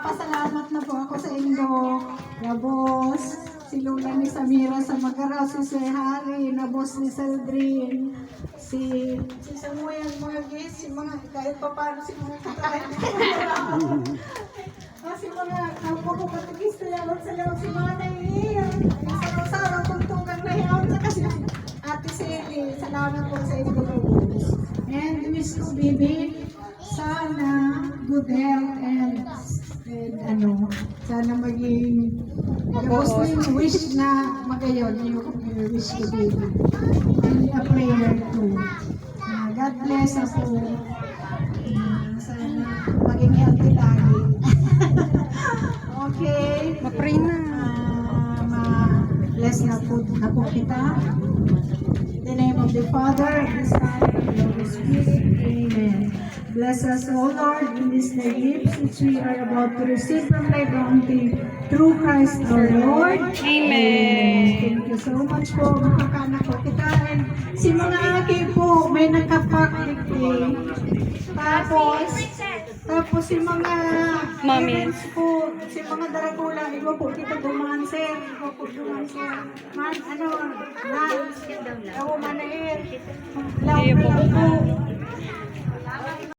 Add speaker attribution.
Speaker 1: Pasalamat na po ako sa inyo, na boss, si Lola ni Samira sa Magaraw, si Sir Harry, na boss ni Saldrin, si Samuel Morgis, si mga kahit pa paano si mga kakain. Si mga kapwa ko patigis na yawat sa lawag si mga nahihir. Saraw-saraw, tungtungan na yawat sa kasi Ate Sally, salamat po sa inyo, boss. And wish ko, baby, sana good health and sana maging gusto yung wish na magayon yung wish ko, baby. And a prayer too. God bless us po. Sana maging healthy lagi. Okay.
Speaker 2: Ma-pray na.
Speaker 1: Ma-bless na po kita. In the name of the Father, and the Son, and the Holy Spirit. Amen. Bless us, O Lord, in these gifts which we are about to receive from thy bounty through Christ our Lord.
Speaker 2: Amen.
Speaker 1: Thank you so much po, makakana po kita. And si mga aki po, may nakapak day. Tapos si mga
Speaker 2: Mami.
Speaker 1: parents po, si mga daragula, iba po kita dumaan, sir. Iba po dumaan, sir. Man, man, ako manahin. Law na lang po.